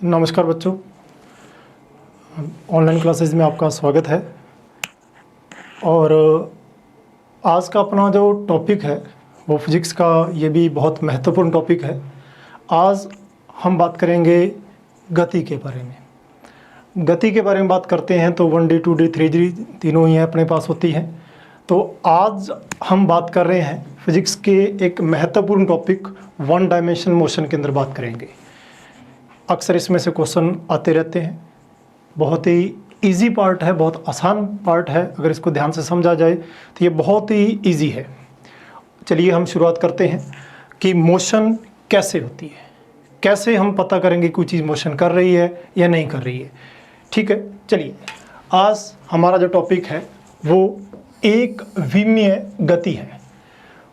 नमस्कार बच्चों, online classes में आपका स्वागत है। और आज का अपना जो टॉपिक है वो फिज़िक्स का, ये भी बहुत महत्वपूर्ण टॉपिक है। आज हम बात करेंगे गति के बारे में। गति के बारे में बात करते हैं तो 1D 2D 3D तीनों ही अपने पास होती हैं। तो आज हम बात कर रहे हैं फिज़िक्स के एक महत्वपूर्ण टॉपिक वन डायमेंशन मोशन के अंदर बात करेंगे। अक्सर इसमें से क्वेश्चन आते रहते हैं। बहुत ही इजी पार्ट है, बहुत आसान पार्ट है। अगर इसको ध्यान से समझा जाए तो ये बहुत ही इजी है। चलिए हम शुरुआत करते हैं कि मोशन कैसे होती है, कैसे हम पता करेंगे कोई चीज़ मोशन कर रही है या नहीं कर रही है। ठीक है, चलिए आज हमारा जो टॉपिक है वो एक विमीय गति है,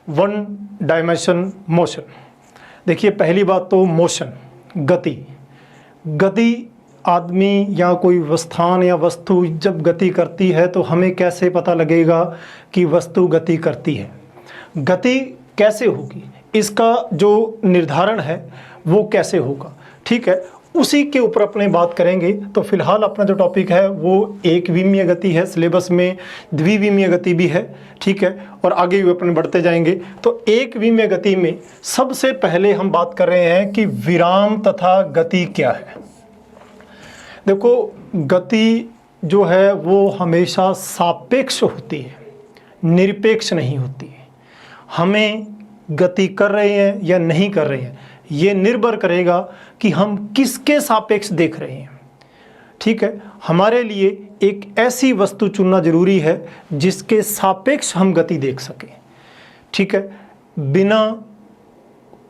वन डायमेंशन मोशन। देखिए, पहली बात तो मोशन, गति आदमी या कोई स्थान या वस्तु जब गति करती है तो हमें कैसे पता लगेगा कि वस्तु गति करती है। गति कैसे होगी, इसका जो निर्धारण है वो कैसे होगा। ठीक है, उसी के ऊपर अपने बात करेंगे। तो फिलहाल अपना जो टॉपिक है वो एक विमीय गति है, सिलेबस में द्विविमीय गति भी है। ठीक है, और आगे भी अपने बढ़ते जाएंगे। तो एक विमीय गति में सबसे पहले हम बात कर रहे हैं कि विराम तथा गति क्या है। देखो, गति जो है वो हमेशा सापेक्ष होती है, निरपेक्ष नहीं होती है। हमें गति कर रहे हैं या नहीं कर रहे हैं ये निर्भर करेगा कि हम किसके सापेक्ष देख रहे हैं। ठीक है, हमारे लिए एक ऐसी वस्तु चुनना जरूरी है जिसके सापेक्ष हम गति देख सकें। ठीक है, बिना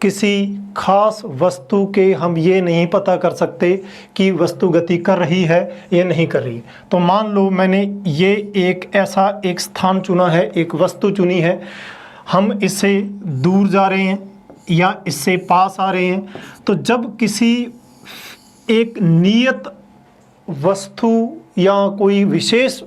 किसी खास वस्तु के हम ये नहीं पता कर सकते कि वस्तु गति कर रही है या नहीं कर रही है। तो मान लो मैंने ये एक ऐसा एक स्थान चुना है, एक वस्तु चुनी है, हम इससे दूर जा रहे हैं या इससे पास आ रहे हैं। तो जब किसी एक नियत वस्तु या कोई विशेष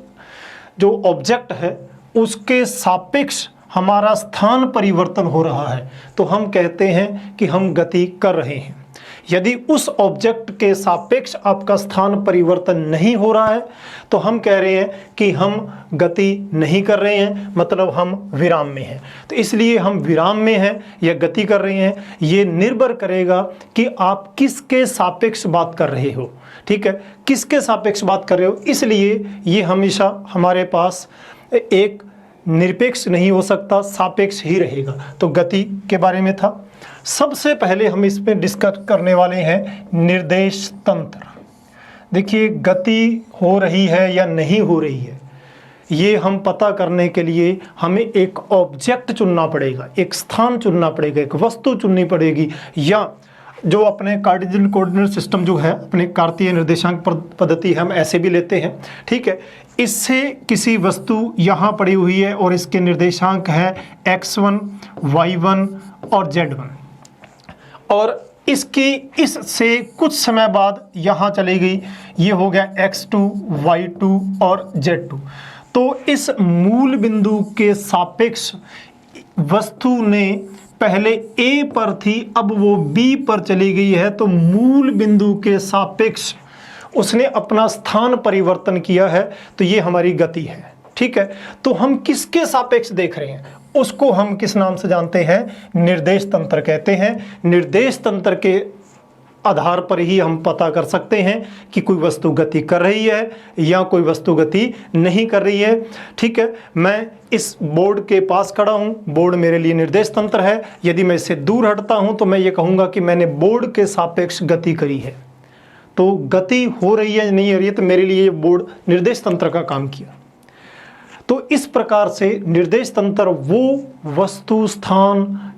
जो ऑब्जेक्ट है उसके सापेक्ष हमारा स्थान परिवर्तन हो रहा है तो हम कहते हैं कि हम गति कर रहे हैं। यदि उस ऑब्जेक्ट के सापेक्ष आपका स्थान परिवर्तन नहीं हो रहा है तो हम कह रहे हैं कि हम गति नहीं कर रहे हैं, मतलब हम विराम में हैं। तो इसलिए हम विराम में हैं या गति कर रहे हैं, ये निर्भर करेगा कि आप किसके सापेक्ष बात कर रहे हो। ठीक है, किसके सापेक्ष बात कर रहे हो, इसलिए ये हमेशा हमारे पास एक निरपेक्ष नहीं हो सकता, सापेक्ष ही रहेगा। तो गति के बारे में था। सबसे पहले हम इसमें डिस्कस करने वाले हैं निर्देश तंत्र। देखिए, गति हो रही है या नहीं हो रही है ये हम पता करने के लिए हमें एक ऑब्जेक्ट चुनना पड़ेगा, एक स्थान चुनना पड़ेगा, एक वस्तु चुननी पड़ेगी, या जो अपने कार्टेशियन कोऑर्डिनेट सिस्टम जो है, अपने कार्तीय निर्देशांक पद्धति हम ऐसे भी लेते हैं। ठीक है, इससे किसी वस्तु यहाँ पड़ी हुई है और इसके निर्देशांक है x1, y1 और z1, और इसकी इससे कुछ समय बाद यहाँ चली गई, ये हो गया x2, y2 और z2। तो इस मूल बिंदु के सापेक्ष वस्तु ने पहले A पर थी, अब वो B पर चली गई है, तो मूल बिंदु के सापेक्ष उसने अपना स्थान परिवर्तन किया है, तो ये हमारी गति है। ठीक है, तो हम किसके सापेक्ष देख रहे हैं उसको हम किस नाम से जानते हैं, निर्देश तंत्र कहते हैं। निर्देश तंत्र के आधार पर ही हम पता कर सकते हैं कि कोई वस्तु गति कर रही है या कोई वस्तु गति नहीं कर रही है। ठीक है, मैं इस बोर्ड के पास खड़ा हूं, बोर्ड मेरे लिए निर्देश तंत्र है। यदि मैं इससे दूर हटता हूं तो मैं ये कहूंगा कि मैंने बोर्ड के सापेक्ष गति करी है। तो गति हो रही है नहीं हो रही है तो मेरे लिए ये बोर्ड निर्देश तंत्र का काम किया। तो इस प्रकार से निर्देश तंत्र वो वस्तु, स्थान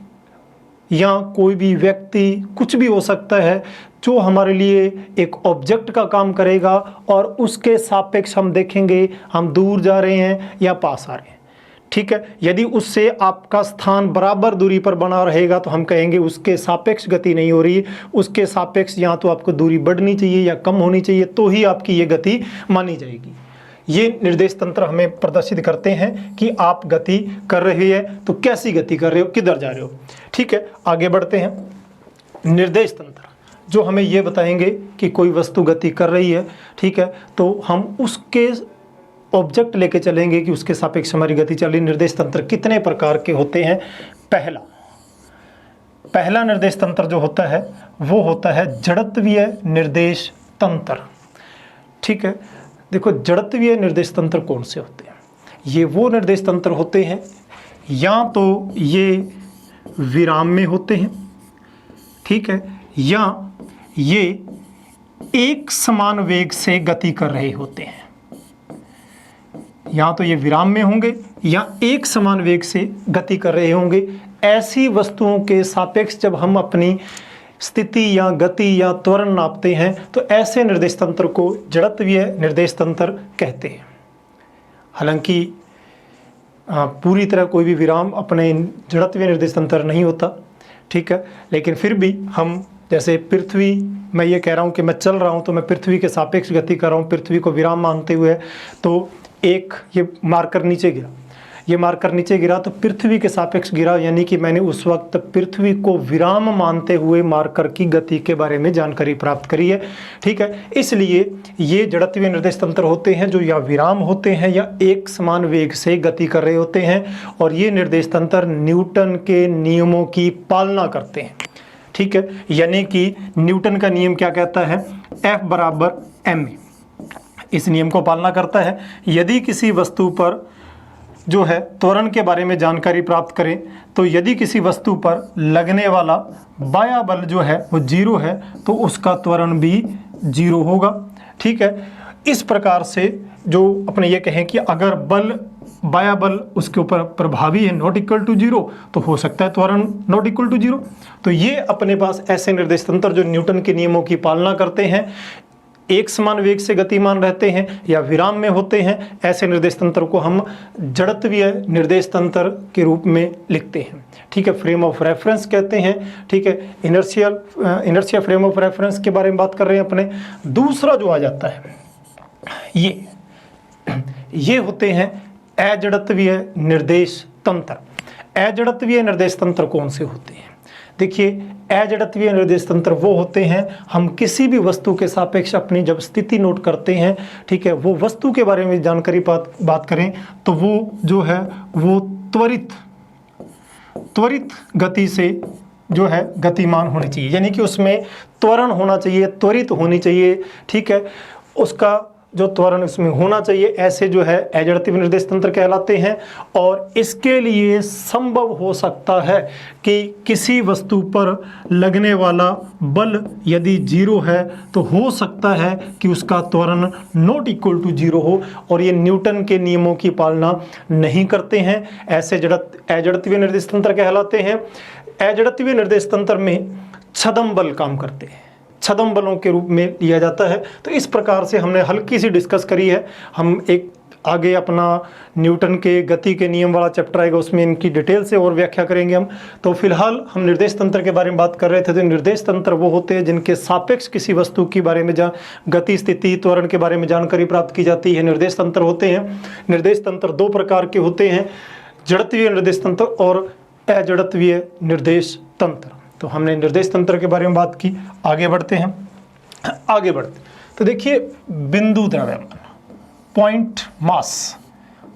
या कोई भी व्यक्ति, कुछ भी हो सकता है, जो हमारे लिए एक ऑब्जेक्ट का काम करेगा और उसके सापेक्ष हम देखेंगे हम दूर जा रहे हैं या पास आ रहे हैं। ठीक है, यदि उससे आपका स्थान बराबर दूरी पर बना रहेगा तो हम कहेंगे उसके सापेक्ष गति नहीं हो रही, उसके सापेक्ष या तो आपको दूरी बढ़नी चाहिए या कम होनी चाहिए, तो ही आपकी ये गति मानी जाएगी। ये निर्देश तंत्र हमें प्रदर्शित करते हैं कि आप गति कर रहे हैं तो कैसी गति कर रहे हो, किधर जा रहे हो। ठीक है, आगे बढ़ते हैं। निर्देश तंत्र जो हमें ये बताएंगे कि कोई वस्तु गति कर रही है, ठीक है, तो हम उसके ऑब्जेक्ट लेके चलेंगे कि उसके सापेक्ष हमारी गति चल रही। निर्देश तंत्र कितने प्रकार के होते हैं? पहला निर्देश तंत्र जो होता है वो होता है जड़त्वीय निर्देश तंत्र, ठीक है। देखो, जड़त्वीय निर्देश तंत्र कौन से होते हैं? ये वो निर्देश तंत्र होते हैं या तो ये विराम में होते हैं, ठीक है, या ये एक समान वेग से गति कर रहे होते हैं। या तो ये विराम में होंगे या एक समान वेग से गति कर रहे होंगे। ऐसी वस्तुओं के सापेक्ष जब हम अपनी स्थिति या गति या त्वरण नापते हैं तो ऐसे निर्देश तंत्र को जड़त्वीय निर्देश तंत्र कहते हैं। हालांकि पूरी तरह कोई भी विराम अपने जड़त्वीय निर्देश तंत्र नहीं होता, ठीक है, लेकिन फिर भी हम जैसे पृथ्वी, मैं ये कह रहा हूँ कि मैं चल रहा हूँ तो मैं पृथ्वी के सापेक्ष गति कर रहा हूँ, पृथ्वी को विराम मानते हुए, तो एक ये मार्कर नीचे गिरा, ये मार्कर नीचे गिरा तो पृथ्वी के सापेक्ष गिरा, यानी कि मैंने उस वक्त पृथ्वी को विराम मानते हुए मार्कर की गति के बारे में जानकारी प्राप्त करी है, ठीक है। इसलिए ये जड़त्वीय निर्देश तंत्र होते हैं जो या विराम होते हैं या एक समान वेग से गति कर रहे होते हैं, और ये निर्देश तंत्र न्यूटन के नियमों की पालना करते हैं, ठीक है। यानी कि न्यूटन का नियम क्या कहता है? F बराबर ma, इस नियम को पालना करता है। यदि किसी वस्तु पर जो है त्वरण के बारे में जानकारी प्राप्त करें तो यदि किसी वस्तु पर लगने वाला बाह्य बल जो है वो 0 है तो उसका त्वरण भी 0 होगा, ठीक है। इस प्रकार से जो अपने ये कहें कि अगर बाह्य बल उसके ऊपर प्रभावी है नॉट इक्वल टू 0 तो हो सकता है त्वरण नॉट इक्वल टू 0। तो ये अपने पास ऐसे निर्देश तंत्र जो न्यूटन के नियमों की पालना करते हैं, एक समान वेग से गतिमान रहते हैं या विराम में होते हैं, ऐसे निर्देश तंत्र को हम जड़त्वीय निर्देश तंत्र के रूप में लिखते हैं, ठीक है। फ्रेम ऑफ रेफरेंस कहते हैं, ठीक है। इनर्शिया फ्रेम ऑफ रेफरेंस के बारे में बात कर रहे हैं अपने। दूसरा जो आ जाता है ये होते हैं अजड़त्वीय निर्देश तंत्र। अजड़त्वीय निर्देश तंत्र कौन से होते हैं? देखिए, अजड़त्वीय निर्देश तंत्र वो होते हैं, हम किसी भी वस्तु के सापेक्ष अपनी जब स्थिति नोट करते हैं, ठीक है, वो वस्तु के बारे में जानकारी बात करें तो वो जो है वो त्वरित गति से जो है गतिमान होनी चाहिए, यानी कि उसमें त्वरण होना चाहिए, त्वरित होनी चाहिए, ठीक है, उसका जो त्वरण इसमें होना चाहिए। ऐसे जो है अजड़त्वीय निर्देश तंत्र कहलाते हैं। और इसके लिए संभव हो सकता है कि किसी वस्तु पर लगने वाला बल यदि 0 है तो हो सकता है कि उसका त्वरण नॉट इक्वल टू 0 हो, और ये न्यूटन के नियमों की पालना नहीं करते हैं। ऐसे अजड़त्वीय निर्देश तंत्र कहलाते हैं। अजड़त्वीय निर्देश तंत्र में छद्म बल काम करते हैं, छद्म बलों के रूप में लिया जाता है। तो इस प्रकार से हमने हल्की सी डिस्कस करी है। हम एक आगे अपना न्यूटन के गति के नियम वाला चैप्टर आएगा, उसमें इनकी डिटेल से और व्याख्या करेंगे हम। तो फिलहाल हम निर्देश तंत्र के बारे में बात कर रहे थे। तो निर्देश तंत्र वो होते हैं जिनके सापेक्ष किसी वस्तु के बारे में गति, स्थिति, त्वरण के बारे में जानकारी प्राप्त की जाती है, निर्देश तंत्र होते हैं। निर्देश तंत्र 2 प्रकार के होते हैं, जड़त्वीय निर्देश तंत्र और अजड़त्वीय निर्देश तंत्र। तो हमने निर्देश तंत्र के बारे में बात की। आगे बढ़ते तो देखिए, बिंदु द्रव्यमान, पॉइंट मास,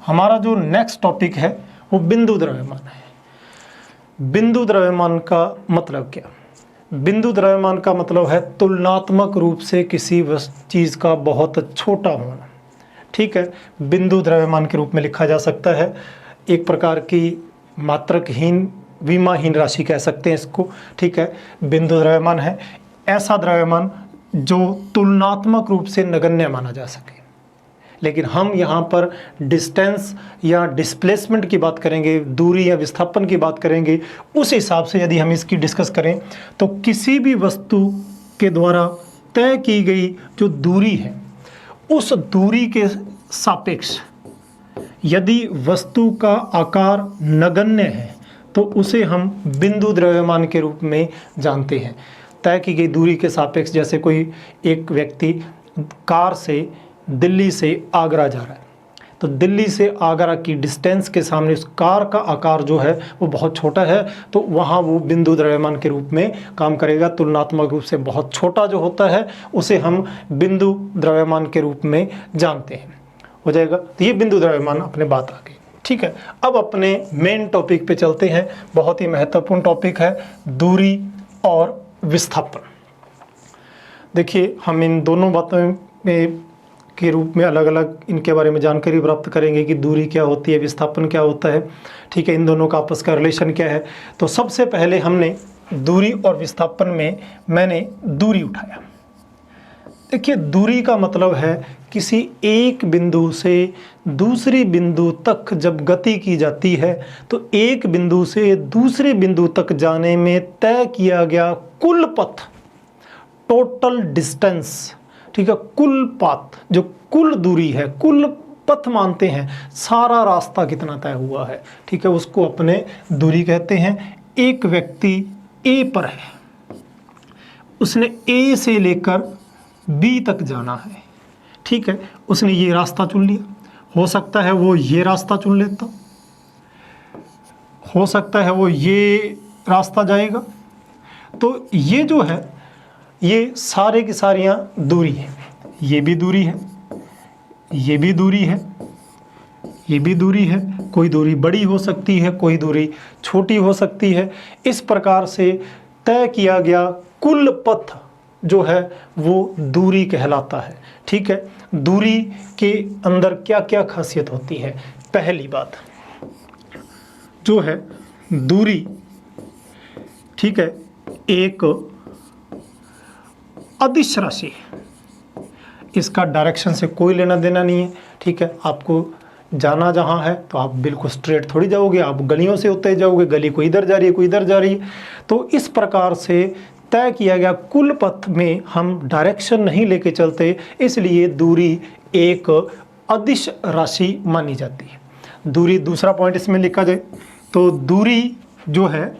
हमारा जो नेक्स्ट टॉपिक है वो बिंदु द्रव्यमान है। बिंदु द्रव्यमान का मतलब क्या? बिंदु द्रव्यमान का मतलब है तुलनात्मक रूप से किसी चीज़ का बहुत छोटा होना, ठीक है। बिंदु द्रव्यमान के रूप में लिखा जा सकता है। एक प्रकार की मात्रकहीन, विमाहीन राशि कह सकते हैं इसको, ठीक है। बिंदु द्रव्यमान है ऐसा द्रव्यमान जो तुलनात्मक रूप से नगण्य माना जा सके। लेकिन हम यहाँ पर डिस्टेंस या डिस्प्लेसमेंट की बात करेंगे, दूरी या विस्थापन की बात करेंगे। उस हिसाब से यदि हम इसकी डिस्कस करें तो किसी भी वस्तु के द्वारा तय की गई जो दूरी है, उस दूरी के सापेक्ष यदि वस्तु का आकार नगण्य है तो उसे हम बिंदु द्रव्यमान के रूप में जानते हैं। तय की गई दूरी के सापेक्ष, जैसे कोई एक व्यक्ति कार से दिल्ली से आगरा जा रहा है, तो दिल्ली से आगरा की डिस्टेंस के सामने उस कार का आकार जो है वो बहुत छोटा है, तो वहाँ वो बिंदु द्रव्यमान के रूप में काम करेगा। तुलनात्मक रूप से बहुत छोटा जो होता है उसे हम बिंदु द्रव्यमान के रूप में जानते हैं। हो जाएगा, तो ये बिंदु द्रव्यमान अपने बात आ गई। ठीक है, अब अपने मेन टॉपिक पे चलते हैं। बहुत ही महत्वपूर्ण टॉपिक है दूरी और विस्थापन। देखिए, हम इन दोनों बातों में के रूप में अलग अलग इनके बारे में जानकारी प्राप्त करेंगे कि दूरी क्या होती है, विस्थापन क्या होता है। ठीक है, इन दोनों का आपस का रिलेशन क्या है। तो सबसे पहले हमने दूरी और विस्थापन में मैंने दूरी उठाया। देखिए, दूरी का मतलब है किसी एक बिंदु से दूसरी बिंदु तक जब गति की जाती है तो एक बिंदु से दूसरे बिंदु तक जाने में तय किया गया कुल पथ, टोटल डिस्टेंस। ठीक है, कुल पाथ, जो कुल दूरी है, कुल पथ मानते हैं, सारा रास्ता कितना तय हुआ है, ठीक है, उसको अपने दूरी कहते हैं। एक व्यक्ति ए पर है, उसने ए से लेकर बी तक जाना है। ठीक है, उसने ये रास्ता चुन लिया। हो सकता है वो ये रास्ता चुन लेता, हो सकता है वो ये रास्ता जाएगा। तो ये जो है, ये सारे की सारियाँ दूरी है। ये भी दूरी है, ये भी दूरी है, ये भी दूरी है। कोई दूरी बड़ी हो सकती है, कोई दूरी छोटी हो सकती है। इस प्रकार से तय किया गया कुल पथ जो है वो दूरी कहलाता है। ठीक है, दूरी के अंदर क्या क्या खासियत होती है। पहली बात जो है दूरी, ठीक है, एक अदिश राशि है। इसका डायरेक्शन से कोई लेना देना नहीं है। ठीक है, आपको जाना जहाँ है तो आप बिल्कुल स्ट्रेट थोड़ी जाओगे, आप गलियों से होते जाओगे, गली कोई इधर जा रही है, कोई इधर जा रही है। तो इस प्रकार से तय किया गया कुल पथ में हम डायरेक्शन नहीं लेके चलते, इसलिए दूरी एक अदिश राशि मानी जाती है। दूरी, दूसरा पॉइंट इसमें लिखा जाए तो दूरी जो है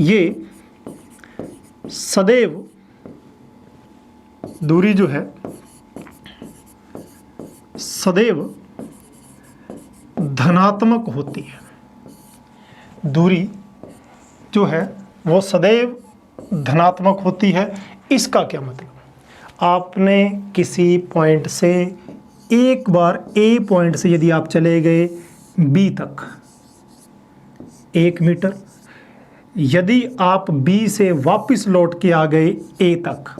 ये सदैव, दूरी जो है सदैव धनात्मक होती है। दूरी जो है वो सदैव धनात्मक होती है। इसका क्या मतलब, आपने किसी पॉइंट से एक बार ए पॉइंट से यदि आप चले गए बी तक 1 मीटर, यदि आप बी से वापस लौट के आ गए ए तक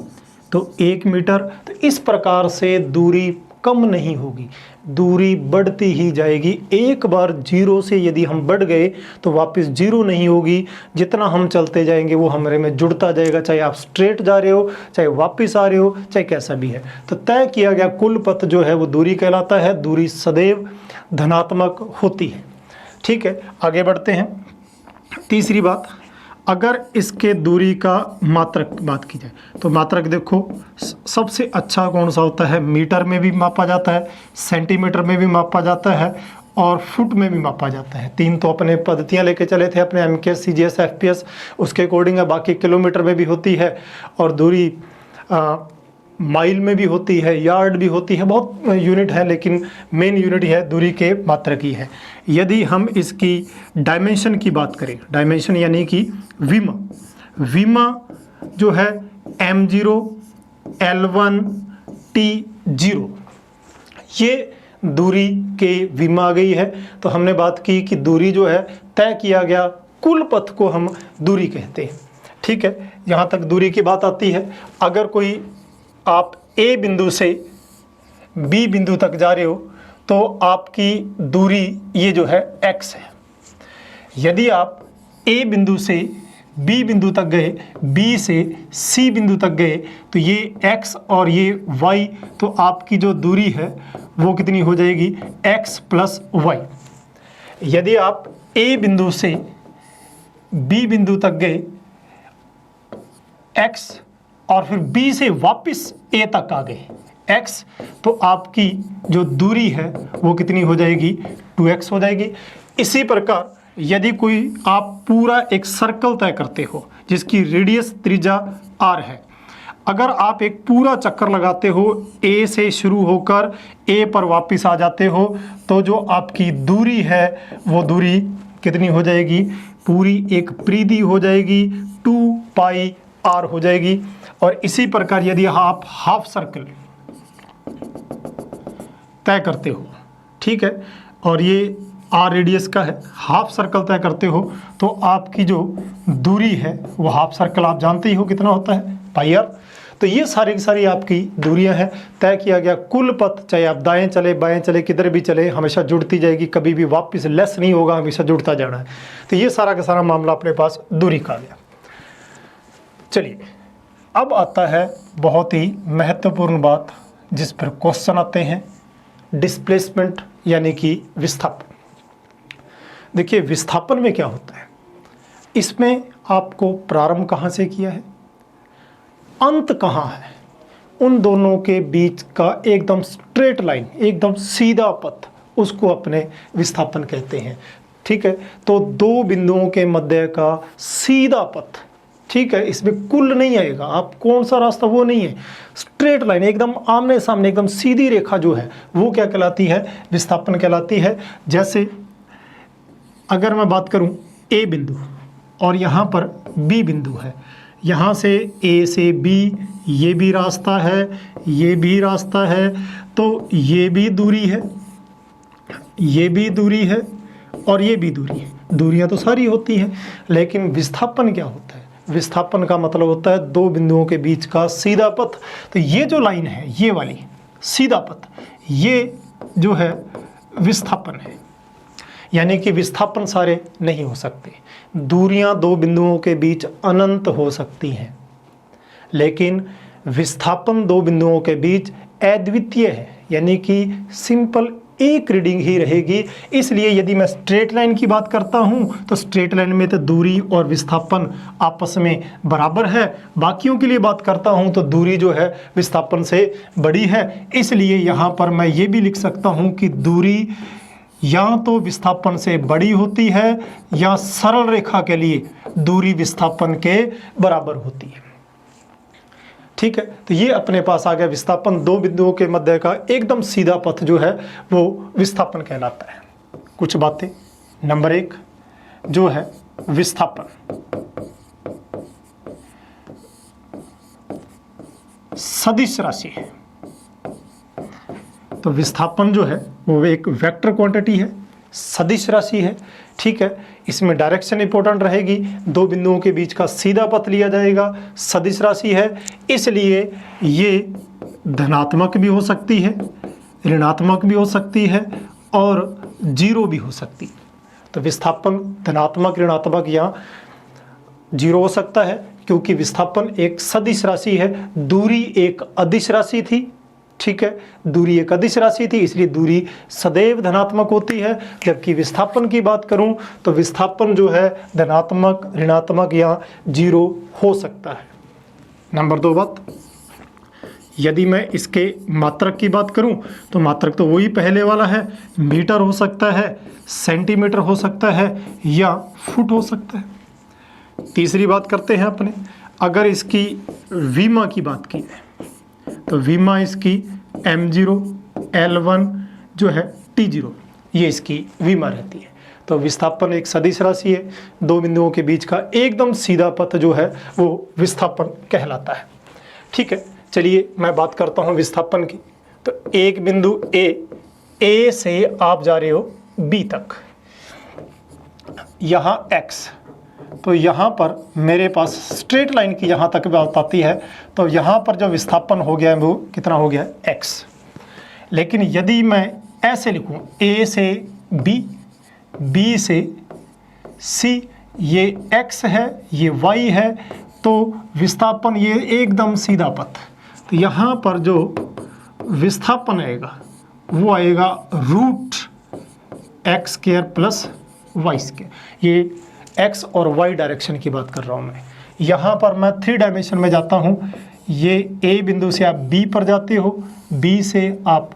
तो 1 मीटर। तो इस प्रकार से दूरी कम नहीं होगी, दूरी बढ़ती ही जाएगी। एक बार 0 से यदि हम बढ़ गए तो वापस 0 नहीं होगी। जितना हम चलते जाएंगे वो हमारे में जुड़ता जाएगा, चाहे आप स्ट्रेट जा रहे हो, चाहे वापस आ रहे हो, चाहे कैसा भी है। तो तय किया गया कुल पथ जो है वो दूरी कहलाता है। दूरी सदैव धनात्मक होती है। ठीक है, आगे बढ़ते हैं। तीसरी बात, अगर इसके दूरी का मात्रक बात की जाए तो मात्रक देखो सबसे अच्छा कौन सा होता है, मीटर में भी मापा जाता है, सेंटीमीटर में भी मापा जाता है और फुट में भी मापा जाता है। 3 तो अपने पद्धतियाँ लेके चले थे अपने MKS, CGS, FPS, उसके अकॉर्डिंग है। बाकी किलोमीटर में भी होती है और दूरी माइल में भी होती है, यार्ड भी होती है, बहुत यूनिट है, लेकिन मेन यूनिट है दूरी के मात्रक ही है। यदि हम इसकी डायमेंशन की बात करें, डायमेंशन यानी कि विमा, विमा जो है M0, L1, T0, ये दूरी के विमा आ गई है। तो हमने बात की कि दूरी जो है तय किया गया कुल पथ को हम दूरी कहते हैं। ठीक है, यहाँ तक दूरी की बात आती है। अगर कोई आप ए बिंदु से बी बिंदु तक जा रहे हो तो आपकी दूरी ये जो है x है। यदि आप ए बिंदु से बी बिंदु तक गए, बी से सी बिंदु तक गए तो ये x और ये y, तो आपकी जो दूरी है वो कितनी हो जाएगी, x प्लस y। यदि आप ए बिंदु से बी बिंदु तक गए x और फिर B से वापस A तक आ गए x, तो आपकी जो दूरी है वो कितनी हो जाएगी, 2x हो जाएगी। इसी प्रकार यदि कोई आप पूरा एक सर्कल तय करते हो जिसकी रेडियस त्रिज्या r है, अगर आप एक पूरा चक्कर लगाते हो, ए से शुरू होकर ए पर वापस आ जाते हो, तो जो आपकी दूरी है वो दूरी कितनी हो जाएगी? पूरी एक परिधि हो जाएगी, 2πr हो जाएगी। और इसी प्रकार यदि आप हाफ सर्कल तय करते हो, ठीक है, और ये आर रेडियस का है, हाफ सर्कल तय करते हो, तो आपकी जो दूरी है वो हाफ सर्कल आप जानते ही हो कितना होता है, πr। तो ये सारी की सारी आपकी दूरियां हैं। तय किया गया कुल पथ, चाहे आप दाएं चले बाएं चले किधर भी चले, हमेशा जुड़ती जाएगी, कभी भी वापस लेस नहीं होगा, हमेशा जुड़ता जाना है। तो ये सारा का सारा मामला अपने पास दूरी का आ गया। चलिए अब आता है बहुत ही महत्वपूर्ण बात जिस पर क्वेश्चन आते हैं, डिस्प्लेसमेंट यानी कि विस्थापन। देखिए विस्थापन में क्या होता है, इसमें आपको प्रारंभ कहाँ से किया है, अंत कहाँ है, उन दोनों के बीच का एकदम स्ट्रेट लाइन, एकदम सीधा पथ, उसको अपने विस्थापन कहते हैं। ठीक है, तो दो बिंदुओं के मध्य का सीधा पथ, ठीक है, इसमें कुल नहीं आएगा, आप कौन सा रास्ता वो नहीं है, स्ट्रेट लाइन एकदम आमने सामने एकदम सीधी रेखा जो है वो क्या कहलाती है, विस्थापन कहलाती है। जैसे अगर मैं बात करूं ए बिंदु और यहाँ पर बी बिंदु है, यहाँ से ए से बी ये भी रास्ता है, ये भी रास्ता है, तो ये भी दूरी है, ये भी दूरी है और ये भी दूरी है। दूरियां तो सारी होती हैं, लेकिन विस्थापन क्या होता है, विस्थापन का मतलब होता है दो बिंदुओं के बीच का सीधा पथ। तो ये जो लाइन है, ये वाली सीधा पथ, ये जो है विस्थापन है। यानी कि विस्थापन सारे नहीं हो सकते, दूरियां दो बिंदुओं के बीच अनंत हो सकती हैं, लेकिन विस्थापन दो बिंदुओं के बीच अद्वितीय है, यानी कि सिंपल एक रीडिंग ही रहेगी। इसलिए यदि मैं स्ट्रेट लाइन की बात करता हूं तो स्ट्रेट लाइन में तो दूरी और विस्थापन आपस में बराबर है, बाकियों के लिए बात करता हूं तो दूरी जो है विस्थापन से बड़ी है। इसलिए यहां पर मैं ये भी लिख सकता हूं कि दूरी या तो विस्थापन से बड़ी होती है या सरल रेखा के लिए दूरी विस्थापन के बराबर होती है। ठीक है, तो ये अपने पास आ गया विस्थापन, दो बिंदुओं के मध्य का एकदम सीधा पथ जो है वो विस्थापन कहलाता है। कुछ बातें, नंबर एक जो है विस्थापन, सदिश राशि है। तो विस्थापन जो है वो एक वेक्टर क्वांटिटी है, सदिश राशि है। ठीक है, इसमें डायरेक्शन इंपॉर्टेंट रहेगी, दो बिंदुओं के बीच का सीधा पथ लिया जाएगा, सदिश राशि है, इसलिए ये धनात्मक भी हो सकती है, ऋणात्मक भी हो सकती है और जीरो भी हो सकती है। तो विस्थापन धनात्मक, ऋणात्मक या जीरो हो सकता है, क्योंकि विस्थापन एक सदिश राशि है, दूरी एक अदिश राशि थी। ठीक है, दूरी एक अदिश राशि थी, इसलिए दूरी सदैव धनात्मक होती है। जबकि विस्थापन की बात करूं तो विस्थापन जो है धनात्मक, ऋणात्मक या जीरो हो सकता है। नंबर दो बात, यदि मैं इसके मात्रक की बात करूं तो मात्रक तो वही पहले वाला है, मीटर हो सकता है, सेंटीमीटर हो सकता है या फुट हो सकता है। तीसरी बात करते हैं अपने, अगर इसकी विमा की बात की जाए तो विमा इसकी m0, L1 जो है T0, ये इसकी विमा रहती है। तो विस्थापन एक सदिश राशि है, दो बिंदुओं के बीच का एकदम सीधा पथ जो है वो विस्थापन कहलाता है। ठीक है, चलिए मैं बात करता हूँ विस्थापन की। तो एक बिंदु A से आप जा रहे हो B तक, यहाँ X, तो यहाँ पर मेरे पास स्ट्रेट लाइन की यहाँ तक बात आती है, तो यहाँ पर जो विस्थापन हो गया है वो कितना हो गया है, x। लेकिन यदि मैं ऐसे लिखूँ A से B, B से C, ये x है, ये y है, तो विस्थापन ये एकदम सीधा पथ। तो यहाँ पर जो विस्थापन आएगा वो आएगा √x² प्लस y²। ये x और y डायरेक्शन की बात कर रहा हूँ मैं। यहाँ पर मैं 3 डायमेंशन में जाता हूँ, ये A बिंदु से आप B पर जाते हो, B से आप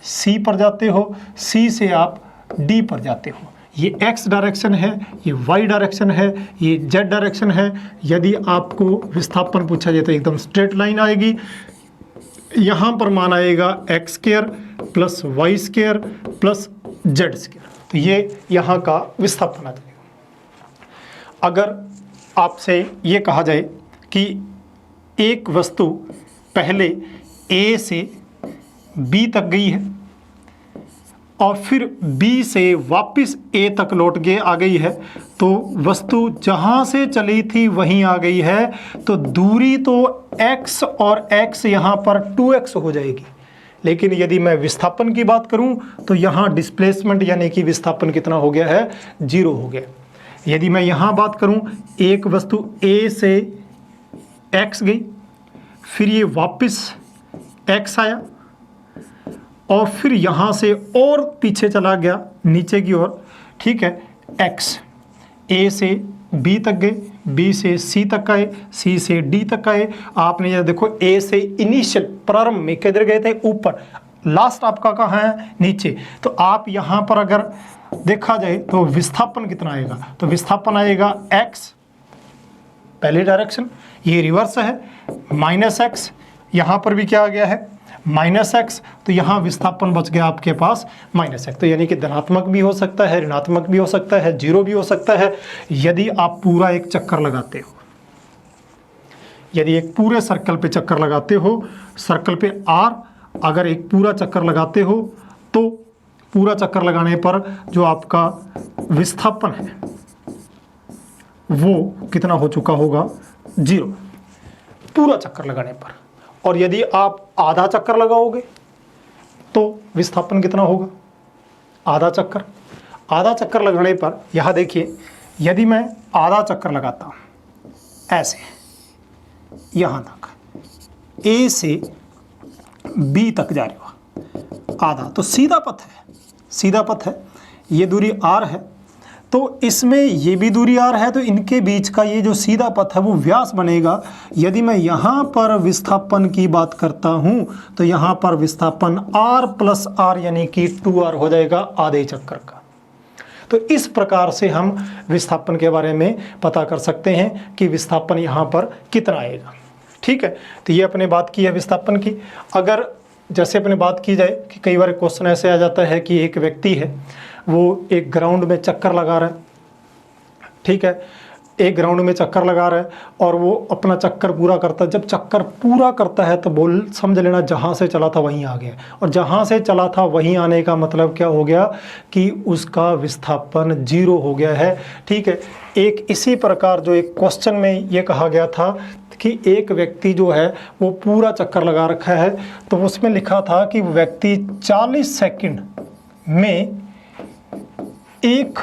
C पर जाते हो, C से आप D पर जाते हो। ये x डायरेक्शन है, ये y डायरेक्शन है, ये z डायरेक्शन है। यदि आपको विस्थापन पूछा जाए तो एकदम स्ट्रेट लाइन आएगी। यहाँ पर मान आएगा x square plus Y square plus Z square. तो ये यहाँ का विस्थापन आ जाएगा। अगर आपसे ये कहा जाए कि एक वस्तु पहले A से B तक गई है और फिर B से वापस A तक लौट के आ गई है, तो वस्तु जहाँ से चली थी वहीं आ गई है, तो दूरी तो x और x यहाँ पर 2x हो जाएगी। लेकिन यदि मैं विस्थापन की बात करूं तो यहाँ डिस्प्लेसमेंट यानी कि विस्थापन कितना हो गया है, 0 हो गया। यदि मैं यहाँ बात करूं, एक वस्तु A से x गई, फिर ये वापस x आया और फिर यहाँ से और पीछे चला गया नीचे की ओर, ठीक है। x A से B तक गए, B से C तक आए, C से D तक आए। आपने ये देखो A से इनिशियल प्रारंभ में किधर गए थे, ऊपर, लास्ट आपका कहाँ है, नीचे। तो आप यहाँ पर अगर देखा जाए तो विस्थापन कितना आएगा, तो विस्थापन आएगा x पहले डायरेक्शन, ये रिवर्स है, माइनस x, यहाँ पर भी क्या आ गया है, माइनस x। तो यहाँ विस्थापन बच गया आपके पास माइनस x। तो यानी कि धनात्मक भी हो सकता है, ऋणात्मक भी हो सकता है, 0 भी हो सकता है। यदि आप पूरा एक चक्कर लगाते हो, यदि एक पूरे सर्कल पे चक्कर लगाते हो, सर्कल पे R अगर एक पूरा चक्कर लगाते हो, तो पूरा चक्कर लगाने पर जो आपका विस्थापन है वो कितना हो चुका होगा, 0 पूरा चक्कर लगाने पर। और यदि आप आधा चक्कर लगाओगे तो विस्थापन कितना होगा, आधा चक्कर। आधा चक्कर लगाने पर यहाँ देखिए, यदि मैं आधा चक्कर लगाता हूँ ऐसे यहाँ तक, A से B तक जा रहे हो आधा, तो सीधा पथ है, सीधा पथ है, ये दूरी R है, तो इसमें ये भी दूरी R है, तो इनके बीच का ये जो सीधा पथ है वो व्यास बनेगा। यदि मैं यहाँ पर विस्थापन की बात करता हूँ तो यहाँ पर विस्थापन R प्लस R यानी कि 2R हो जाएगा आधे चक्कर का। तो इस प्रकार से हम विस्थापन के बारे में पता कर सकते हैं कि विस्थापन यहाँ पर कितना आएगा, ठीक है। तो ये अपने बात की है विस्थापन की। अगर जैसे अपने बात की जाए कि कई बार क्वेश्चन ऐसे आ जाता है कि एक व्यक्ति है, वो एक ग्राउंड में चक्कर लगा रहा है, ठीक है, एक ग्राउंड में चक्कर लगा रहा है और वो अपना चक्कर पूरा करता है। जब चक्कर पूरा करता है तो बोल समझ लेना जहाँ से चला था वहीं आ गया, और जहाँ से चला था वहीं आने का मतलब क्या हो गया कि उसका विस्थापन 0 हो गया है, ठीक है। एक इसी प्रकार जो एक क्वेश्चन में ये कहा गया था कि एक व्यक्ति जो है वो पूरा चक्कर लगा रखा है, तो उसमें लिखा था कि व्यक्ति 40 सेकंड में एक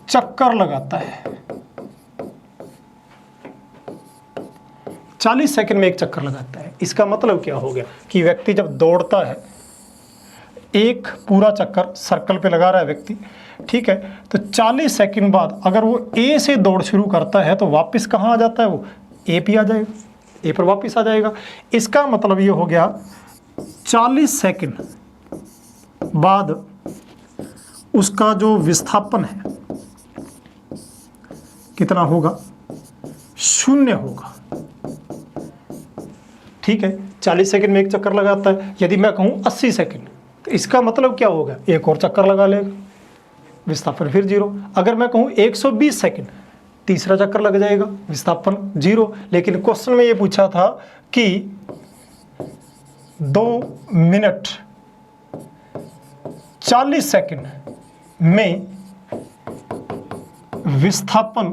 चक्कर लगाता है, 40 सेकंड में एक चक्कर लगाता है। इसका मतलब क्या हो गया कि व्यक्ति जब दौड़ता है, एक पूरा चक्कर सर्कल पे लगा रहा है व्यक्ति, ठीक है, तो 40 सेकंड बाद अगर वो A से दौड़ शुरू करता है तो वापस कहाँ आ जाता है, वो A पे आ जाएगा, A पर वापस आ जाएगा। इसका मतलब ये हो गया 40 सेकंड बाद उसका जो विस्थापन है कितना होगा, 0 होगा, ठीक है। 40 सेकंड में एक चक्कर लगाता है। यदि मैं कहूँ 80 सेकंड तो इसका मतलब क्या होगा, एक और चक्कर लगा लेगा, विस्थापन फिर 0। अगर मैं कहूँ 120 सेकंड, तीसरा चक्कर लग जाएगा, विस्थापन 0। लेकिन क्वेश्चन में ये पूछा था कि 2 मिनट 40 सेकंड में विस्थापन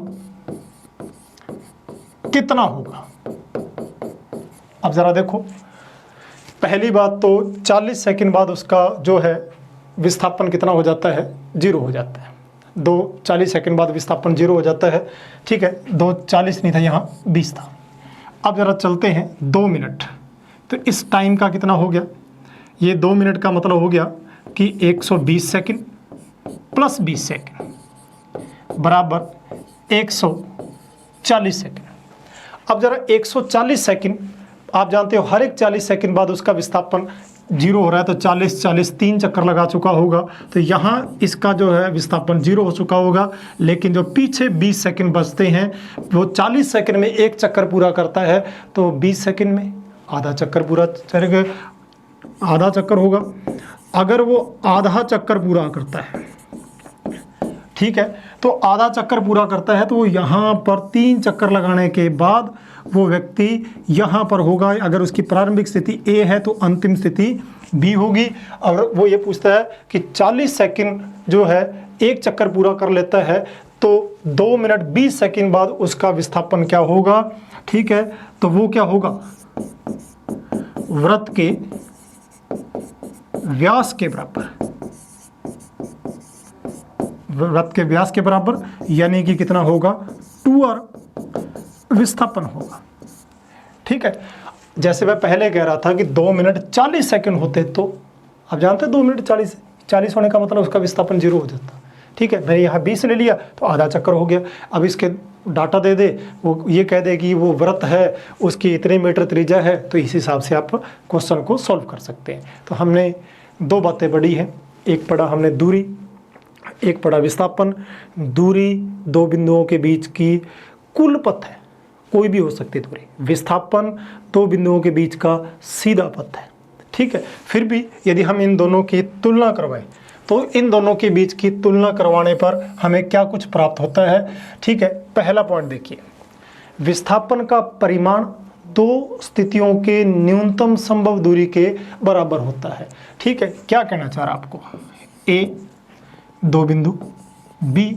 कितना होगा। अब जरा देखो, पहली बात तो 40 सेकंड बाद उसका जो है विस्थापन कितना हो जाता है, 0 हो जाता है। 40 सेकंड बाद विस्थापन 0 हो जाता है, ठीक है। 40 नहीं था, यहाँ 20 था। अब जरा चलते हैं 2 मिनट, तो इस टाइम का कितना हो गया, ये 2 मिनट का मतलब हो गया कि 120 सेकंड प्लस 20 सेकंड बराबर 140 सेकंड। अब जरा 140 सेकंड, आप जानते हो हर एक 40 सेकंड बाद उसका विस्थापन जीरो हो रहा है तो 40 3 चक्कर लगा चुका होगा, तो यहाँ इसका जो है विस्थापन जीरो हो चुका होगा। लेकिन जो पीछे 20 सेकंड बचते हैं वो 40 सेकंड में एक चक्कर पूरा करता है, तो 20 सेकंड में आधा चक्कर पूरा चलेगा, आधा चक्कर होगा। अगर वो आधा चक्कर पूरा करता है, ठीक है, तो आधा चक्कर पूरा करता है, तो वो यहाँ पर 3 चक्कर लगाने के बाद वो व्यक्ति यहाँ पर होगा। अगर उसकी प्रारंभिक स्थिति ए है तो अंतिम स्थिति बी होगी। और वो ये पूछता है कि 40 सेकंड जो है एक चक्कर पूरा कर लेता है, तो 2 मिनट 20 सेकंड बाद उसका विस्थापन क्या होगा, ठीक है, तो वो क्या होगा, वृत्त के व्यास के बराबर, वृत्त के व्यास के बराबर, यानी कि कितना होगा, 2r विस्थापन होगा। ठीक है, जैसे मैं पहले कह रहा था कि 2 मिनट 40 सेकंड होते, तो आप जानते हैं 2 मिनट 40 होने का मतलब उसका विस्थापन जीरो हो जाता। ठीक है, मैंने यहाँ 20 ले लिया तो आधा चक्कर हो गया। अब इसके डाटा दे दे, वो ये कह दे कि वो वृत्त है, उसकी इतने मीटर त्रिज्या है, तो इस हिसाब से आप क्वेश्चन को सॉल्व कर सकते हैं। तो हमने 2 बातें पढ़ी हैं, एक पढ़ा हमने दूरी, एक पढ़ा विस्थापन। दूरी 2 बिंदुओं के बीच की कुल पथ है, कोई भी हो सकती दूरी। विस्थापन 2 बिंदुओं के बीच का सीधा पथ है। ठीक है, फिर भी यदि हम इन दोनों की तुलना करवाएं तो इन दोनों के बीच की तुलना करवाने पर हमें क्या कुछ प्राप्त होता है। ठीक है, पहला पॉइंट देखिए, विस्थापन का परिमाण 2 स्थितियों के न्यूनतम संभव दूरी के बराबर होता है। ठीक है, क्या कहना चाह रहा आपको, ए 2 बिंदु, बी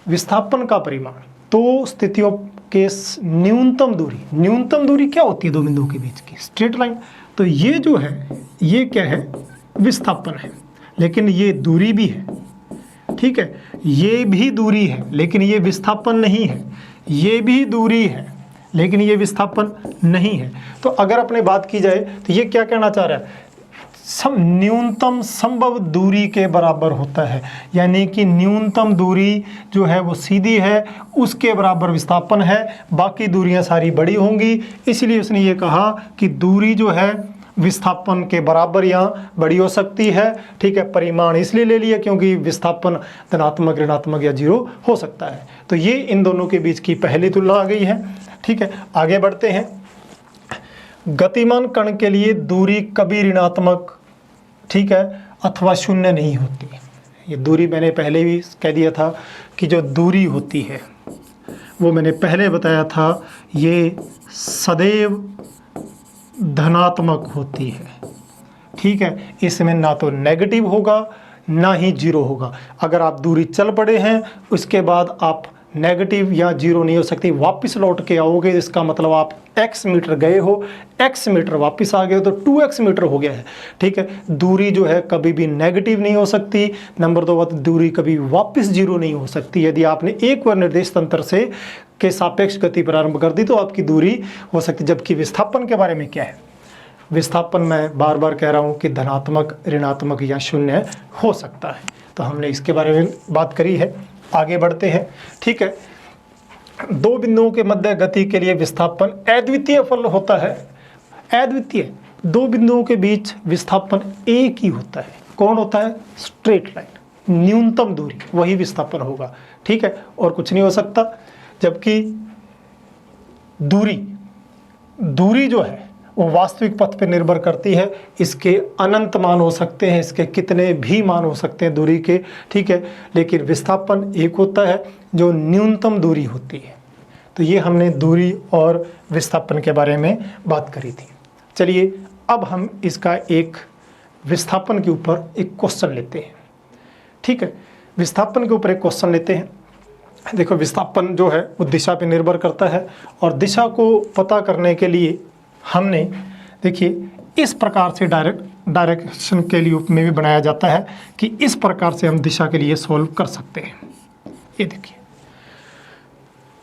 विस्थापन का परिमाण 2 स्थितियों के न्यूनतम दूरी। न्यूनतम दूरी क्या होती है 2 बिंदुओं के बीच की, स्ट्रेट लाइन। तो ये जो है ये क्या है, विस्थापन है, लेकिन ये दूरी भी है। ठीक है, ये भी दूरी है लेकिन ये विस्थापन नहीं है, ये भी दूरी है लेकिन ये विस्थापन नहीं है। तो अगर अपने बात की जाए तो ये क्या कहना चाह रहा है, न्यूनतम संभव दूरी के बराबर होता है, यानी कि न्यूनतम दूरी जो है वो सीधी है, उसके बराबर विस्थापन है, बाकी दूरियां सारी बड़ी होंगी। इसलिए उसने ये कहा कि दूरी जो है विस्थापन के बराबर या बड़ी हो सकती है। ठीक है, परिमाण इसलिए ले लिया क्योंकि विस्थापन धनात्मक, ऋणात्मक या जीरो हो सकता है। तो ये इन दोनों के बीच की पहली तुलना आ गई है। ठीक है, आगे बढ़ते हैं। गतिमान कण के लिए दूरी कभी ऋणात्मक, ठीक है, अथवा शून्य नहीं होती। ये दूरी मैंने पहले भी कह दिया था कि जो दूरी होती है वो मैंने पहले बताया था, ये सदैव धनात्मक होती है। ठीक है, इसमें ना तो नेगेटिव होगा ना ही जीरो होगा। अगर आप दूरी चल पड़े हैं उसके बाद आप नेगेटिव या जीरो नहीं हो सकती, वापस लौट के आओगे, इसका मतलब आप x मीटर गए हो, x मीटर वापस आ गए हो, तो 2x मीटर हो गया है। ठीक है, दूरी जो है कभी भी नेगेटिव नहीं हो सकती। नंबर 2 बात, दूरी कभी वापस जीरो नहीं हो सकती। यदि आपने एक बार निर्देश तंत्र से के सापेक्ष गति प्रारंभ कर दी तो आपकी दूरी हो सकती। जबकि विस्थापन के बारे में क्या है, विस्थापन मैं बार बार कह रहा हूँ कि धनात्मक, ऋणात्मक या शून्य हो सकता है। तो हमने इसके बारे में बात करी है। आगे बढ़ते हैं। ठीक है, 2 बिंदुओं के मध्य गति के लिए विस्थापन अद्वितीय फल होता है। अद्वितीय, 2 बिंदुओं के बीच विस्थापन एक ही होता है। कौन होता है, स्ट्रेट लाइन, न्यूनतम दूरी, वही विस्थापन होगा। ठीक है, और कुछ नहीं हो सकता। जबकि दूरी जो है वो वास्तविक पथ पर निर्भर करती है। इसके अनंत मान हो सकते हैं, इसके कितने भी मान हो सकते हैं दूरी के। ठीक है, लेकिन विस्थापन एक होता है जो न्यूनतम दूरी होती है। तो ये हमने दूरी और विस्थापन के बारे में बात करी थी। चलिए अब हम इसका एक विस्थापन के ऊपर एक क्वेश्चन लेते हैं। ठीक है, विस्थापन के ऊपर एक क्वेश्चन लेते हैं। देखो, विस्थापन जो है वो दिशा पे निर्भर करता है, और दिशा को पता करने के लिए हमने, देखिए, इस प्रकार से डायरेक्शन के लिए में भी बनाया जाता है कि इस प्रकार से हम दिशा के लिए सॉल्व कर सकते हैं। ये देखिए,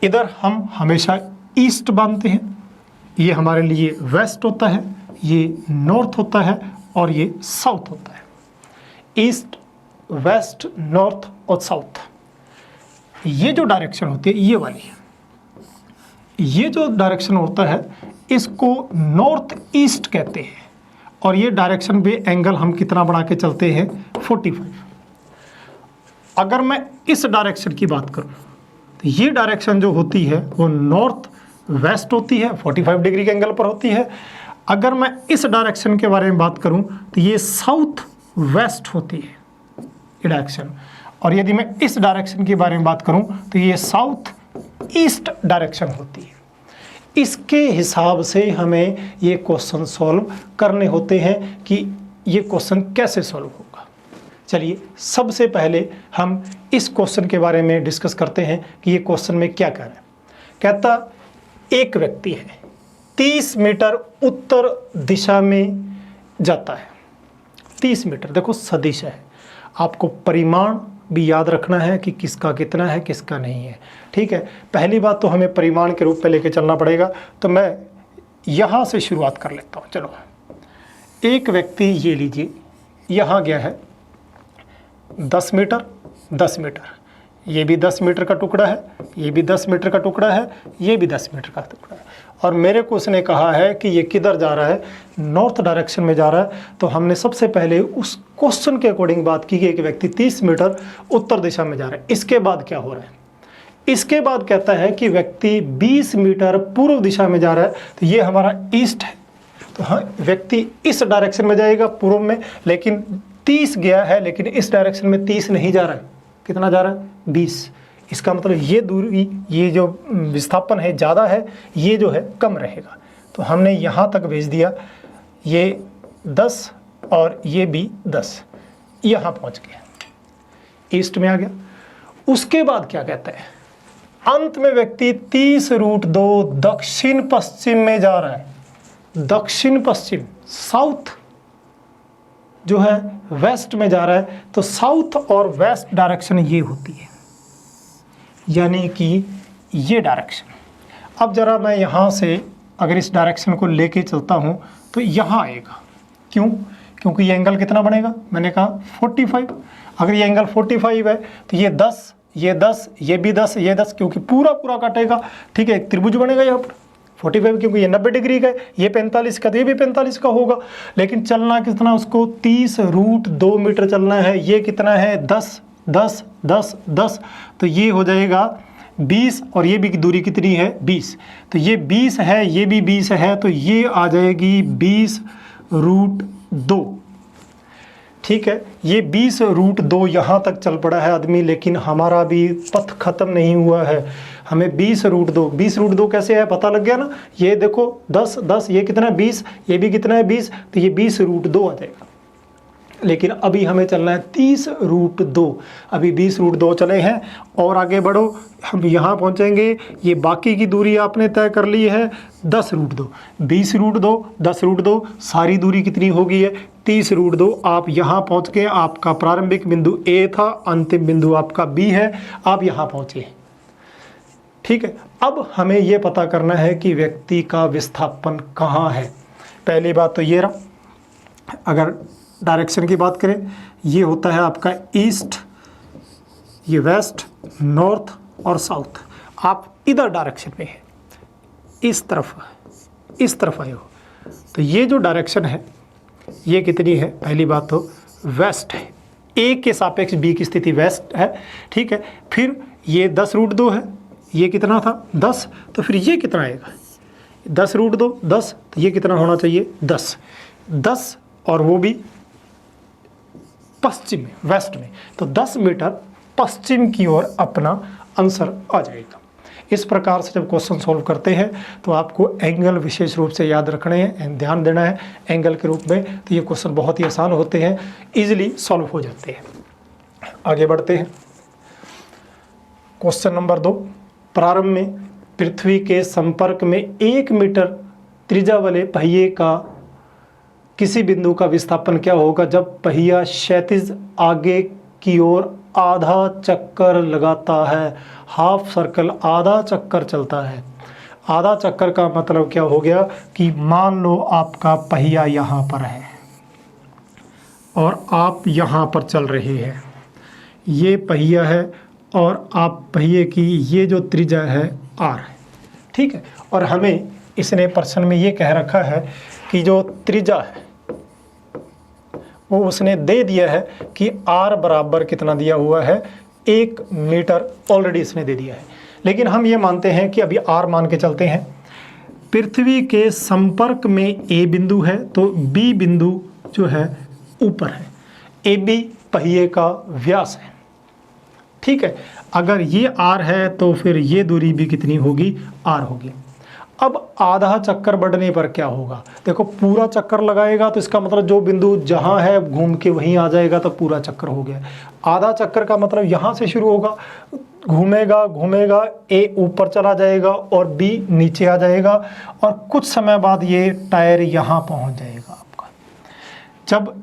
इधर हम हमेशा ईस्ट बांधते हैं, ये हमारे लिए वेस्ट होता है, ये नॉर्थ होता है और ये साउथ होता है। ईस्ट, वेस्ट, नॉर्थ और साउथ, ये जो डायरेक्शन होती है ये वाली है। ये जो डायरेक्शन होता है इसको नॉर्थ ईस्ट कहते हैं, और ये डायरेक्शन पे एंगल हम कितना बढ़ा के चलते हैं 45। अगर मैं इस डायरेक्शन की बात करूं तो ये डायरेक्शन जो होती है वो नॉर्थ वेस्ट होती है, 45 डिग्री के एंगल पर होती है। अगर मैं इस डायरेक्शन के बारे में बात करूं तो ये साउथ वेस्ट होती है ये डायरेक्शन। और यदि मैं इस डायरेक्शन के बारे में बात करूं तो ये साउथ ईस्ट डायरेक्शन होती है। इसके हिसाब से हमें ये क्वेश्चन सॉल्व करने होते हैं कि ये क्वेश्चन कैसे सॉल्व होगा। चलिए सबसे पहले हम इस क्वेश्चन के बारे में डिस्कस करते हैं कि ये क्वेश्चन में क्या कह रहा है। कहता एक व्यक्ति है 30 मीटर उत्तर दिशा में जाता है। 30 मीटर, देखो सदिश है, आपको परिमाण भी याद रखना है कि किसका कितना है किसका नहीं है। ठीक है, पहली बात तो हमें परिमाण के रूप में लेके चलना पड़ेगा। तो मैं यहाँ से शुरुआत कर लेता हूँ। चलो, एक व्यक्ति ये लीजिए यहाँ गया है 10 मीटर 10 मीटर, ये भी 10 मीटर का टुकड़ा है, ये भी 10 मीटर का टुकड़ा है, ये भी 10 मीटर का टुकड़ा है। और मेरे को उसने कहा है कि ये किधर जा रहा है, नॉर्थ डायरेक्शन में जा रहा है। तो हमने सबसे पहले उस क्वेश्चन के अकॉर्डिंग बात की कि एक व्यक्ति 30 मीटर उत्तर दिशा में जा रहा है। इसके बाद क्या हो रहा है, इसके बाद कहता है कि व्यक्ति 20 मीटर पूर्व दिशा में जा रहा है। तो ये हमारा ईस्ट है, तो हाँ व्यक्ति इस डायरेक्शन में जाएगा पूर्व में, लेकिन 30 गया है, लेकिन इस डायरेक्शन में 30 नहीं जा रहा है। कितना जा रहा है 20। इसका मतलब ये दूरी, ये जो विस्थापन है ज़्यादा है, ये जो है कम रहेगा। तो हमने यहाँ तक भेज दिया, ये 10 और ये भी 10, यहाँ पहुँच गया, ईस्ट में आ गया। उसके बाद क्या कहता है, अंत में व्यक्ति 30√2 दक्षिण पश्चिम में जा रहा है। दक्षिण पश्चिम, साउथ जो है वेस्ट में जा रहा है। तो साउथ और वेस्ट डायरेक्शन ये होती है, यानी कि ये डायरेक्शन। अब जरा मैं यहाँ से अगर इस डायरेक्शन को लेके चलता हूँ तो यहाँ आएगा। क्यों? क्योंकि ये एंगल कितना बनेगा, मैंने कहा 45। अगर ये एंगल 45 है तो ये 10, ये 10, ये भी 10, ये 10, क्योंकि पूरा पूरा काटेगा। ठीक है, एक त्रिभुज बनेगा यहाँ पर 45, क्योंकि ये 90 डिग्री का है, ये 45 का, तो ये भी 45 का होगा। लेकिन चलना कितना, उसको 30√2 मीटर चलना है। ये कितना है 10 10 10 10, तो ये हो जाएगा 20। और ये भी दूरी कितनी है 20, तो ये 20 है, ये भी 20 है, तो ये आ जाएगी 20√2। ठीक है, ये 20√2 यहाँ तक चल पड़ा है आदमी, लेकिन हमारा भी पथ खत्म नहीं हुआ है। हमें 20√2 कैसे है पता लग गया ना। ये देखो 10 10, ये कितना है 20, ये भी कितना है 20, तो ये 20√2 आ जाएगा। लेकिन अभी हमें चलना है 30√2। अभी 20√2 चले हैं और आगे बढ़ो, हम यहाँ पहुँचेंगे। ये बाकी की दूरी आपने तय कर ली है 10√2, 20√2, 10√2, सारी दूरी कितनी हो गई है 30√2। आप यहाँ पहुँच के, आपका प्रारंभिक बिंदु A था, अंतिम बिंदु आपका B है, आप यहाँ पहुँचे। ठीक है, अब हमें ये पता करना है कि व्यक्ति का विस्थापन कहाँ है। पहली बात तो ये रहा, अगर डायरेक्शन की बात करें, ये होता है आपका ईस्ट, ये वेस्ट, नॉर्थ और साउथ। आप इधर डायरेक्शन में है, इस तरफ आए हो, तो ये जो डायरेक्शन है ये कितनी है, पहली बात तो वेस्ट है। ए के सापेक्ष बी की स्थिति वेस्ट है। ठीक है, फिर ये 10√2 है, ये कितना था 10, तो फिर ये कितना आएगा 10√2 10, तो ये कितना होना चाहिए 10 और वो भी पश्चिम में, वेस्ट में, तो 10 मीटर पश्चिम की ओर अपना आंसर आ जाएगा। इस प्रकार से जब क्वेश्चन सॉल्व करते हैं तो आपको एंगल विशेष रूप से याद रखने हैं, ध्यान देना है एंगल के रूप में। तो ये क्वेश्चन बहुत ही आसान होते हैं, इजीली सॉल्व हो जाते हैं। आगे बढ़ते हैं। क्वेश्चन नंबर 2, प्रारंभ में पृथ्वी के संपर्क में 1 मीटर त्रिज्या वाले पहिए का किसी बिंदु का विस्थापन क्या होगा जब पहिया क्षैतिज आगे की ओर आधा चक्कर लगाता है। हाफ सर्कल, आधा चक्कर चलता है। आधा चक्कर का मतलब क्या हो गया कि मान लो आपका पहिया यहाँ पर है और आप यहाँ पर चल रहे हैं, ये पहिया है और आप पहिए की ये जो त्रिज्या है r है। ठीक है, और हमें इसने प्रश्न में ये कह रखा है कि जो त्रिज्या है वो उसने दे दिया है कि r बराबर कितना दिया हुआ है, 1 मीटर ऑलरेडी इसने दे दिया है। लेकिन हम ये मानते हैं कि अभी r मान के चलते हैं, पृथ्वी के संपर्क में a बिंदु है तो b बिंदु जो है ऊपर है, AB पहिए का व्यास है। ठीक है, अगर ये r है तो फिर ये दूरी भी कितनी होगी, r होगी। अब आधा चक्कर बढ़ने पर क्या होगा, देखो पूरा चक्कर लगाएगा तो इसका मतलब जो बिंदु जहाँ है घूम के वहीं आ जाएगा तो पूरा चक्कर हो गया। आधा चक्कर का मतलब यहाँ से शुरू होगा, घूमेगा घूमेगा, A ऊपर चला जाएगा और B नीचे आ जाएगा और कुछ समय बाद ये टायर यहाँ पहुँच जाएगा आपका। जब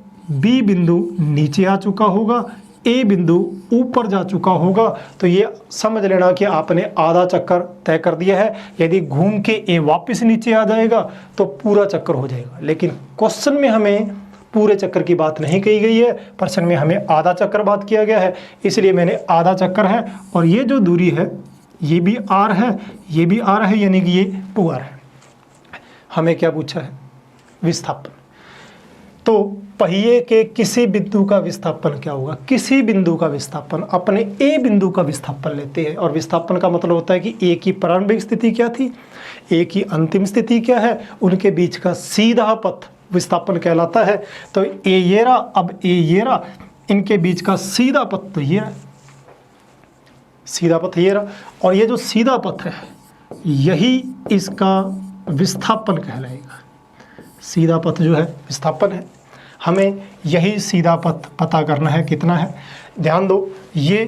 B बिंदु नीचे आ चुका होगा, A बिंदु ऊपर जा चुका होगा, तो ये समझ लेना कि आपने आधा चक्कर तय कर दिया है। यदि घूम के A वापस नीचे आ जाएगा तो पूरा चक्कर हो जाएगा। लेकिन क्वेश्चन में हमें पूरे चक्कर की बात नहीं कही गई है, प्रश्न में हमें आधा चक्कर बात किया गया है, इसलिए मैंने आधा चक्कर है। और ये जो दूरी है ये भी r है, ये भी r है, यानी कि ये 2r है। हमें क्या पूछा है, विस्थापन। तो पहिए के किसी बिंदु का विस्थापन क्या होगा, किसी बिंदु का विस्थापन, अपने A बिंदु का विस्थापन लेते हैं। और विस्थापन का मतलब होता है कि A की प्रारंभिक स्थिति क्या थी, A की अंतिम स्थिति क्या है, उनके बीच का सीधा पथ विस्थापन कहलाता है। तो A ये रहा, अब A ये रहा, इनके बीच का सीधा पथ तो ये रहा, सीधा पथ ये रहा। और ये जो सीधा पथ है यही इसका विस्थापन कहलाएगा। सीधा पथ जो है विस्थापन है। हमें यही सीधा पथ पता करना है, कितना है। ध्यान दो, ये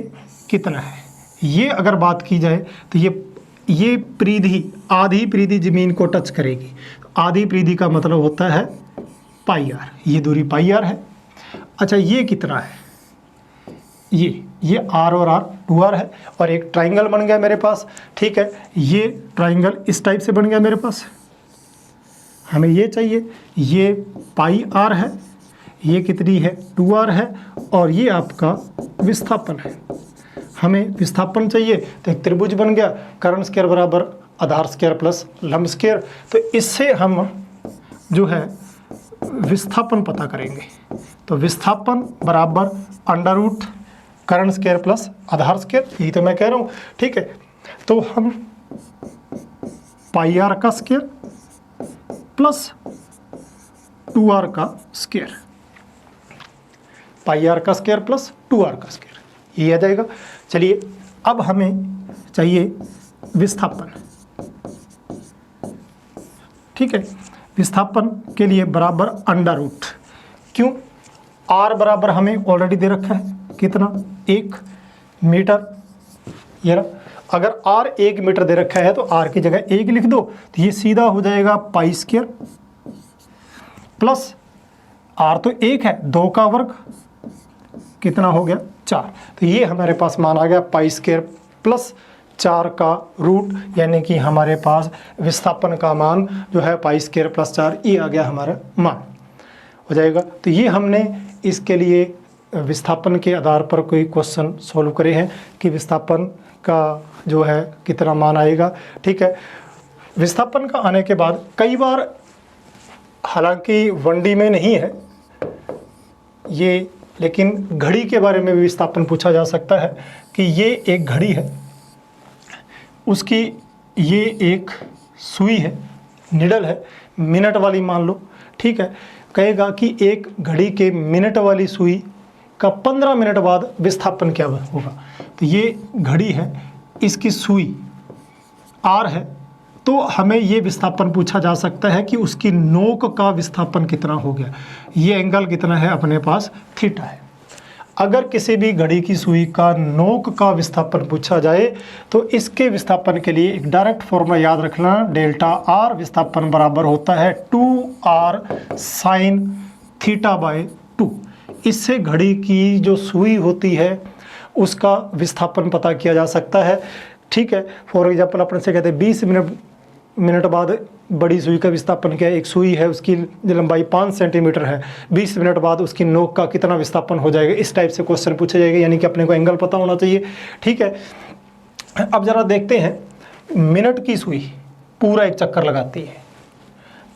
कितना है, ये अगर बात की जाए तो ये परिधि, आधी परिधि जमीन को टच करेगी। आधी परिधि का मतलब होता है पाई आर, ये दूरी पाई आर है। अच्छा, ये कितना है, ये आर और आर 2r है। और एक ट्राइंगल बन गया मेरे पास। ठीक है, ये ट्राइंगल इस टाइप से बन गया मेरे पास। हमें ये चाहिए, ये पाई आर है, ये कितनी है 2r है, और ये आपका विस्थापन है। हमें विस्थापन चाहिए तो एक त्रिभुज बन गया, कर्ण स्क्वायर बराबर आधार स्क्वायर प्लस लंब स्क्वायर। तो इससे हम जो है विस्थापन पता करेंगे। तो विस्थापन बराबर अंडर रूट कर्ण स्क्वायर प्लस आधार स्क्वायर, यही तो मैं कह रहा हूँ। ठीक है, तो हम पाई आर का स्क्वायर प्लस 2r का स्क्वायर, पाई आर का स्क्वायर प्लस 2r का स्क्वायर, ये आ जाएगा। चलिए, अब हमें चाहिए विस्थापन। ठीक है, विस्थापन के लिए बराबर अंडर रूट, क्यों, r बराबर हमें ऑलरेडी दे रखा है, कितना 1 मीटर। ये रहा, अगर r 1 मीटर दे रखा है तो r की जगह 1 लिख दो, तो ये सीधा हो जाएगा पाई स्क्वायर प्लस r तो 1 है, 2 का वर्ग कितना हो गया 4। तो ये हमारे पास मान आ गया पाई स्क्वायर प्लस 4 का रूट, यानी कि हमारे पास विस्थापन का मान जो है पाई स्क्वायर प्लस 4, ये आ गया हमारा मान हो जाएगा। तो ये हमने इसके लिए विस्थापन के आधार पर कोई क्वेश्चन सॉल्व करे हैं कि विस्थापन का जो है कितना मान आएगा। ठीक है, विस्थापन का आने के बाद कई बार, हालांकि 1D में नहीं है ये, लेकिन घड़ी के बारे में भी विस्थापन पूछा जा सकता है कि ये एक घड़ी है, उसकी ये एक सुई है, निडल है, मिनट वाली मान लो। ठीक है, कहेगा कि एक घड़ी के मिनट वाली सुई का 15 मिनट बाद विस्थापन क्या होगा। तो ये घड़ी है, इसकी सुई R है, तो हमें ये विस्थापन पूछा जा सकता है कि उसकी नोक का विस्थापन कितना हो गया। ये एंगल कितना है अपने पास, थीटा है। अगर किसी भी घड़ी की सुई का नोक का विस्थापन पूछा जाए तो इसके विस्थापन के लिए एक डायरेक्ट फॉर्मूला याद रखना, डेल्टा आर विस्थापन बराबर होता है 2r साइन थीटा बाय 2। इससे घड़ी की जो सुई होती है उसका विस्थापन पता किया जा सकता है। ठीक है, फॉर एग्जाम्पल अपन से कहते हैं 20 मिनट बाद बड़ी सुई का विस्थापन क्या है, एक सुई है उसकी लंबाई 5 सेंटीमीटर है, 20 मिनट बाद उसकी नोक का कितना विस्थापन हो जाएगा, इस टाइप से क्वेश्चन पूछा जाएगा, यानी कि अपने को एंगल पता होना चाहिए। ठीक है, अब ज़रा देखते हैं, मिनट की सुई पूरा एक चक्कर लगाती है,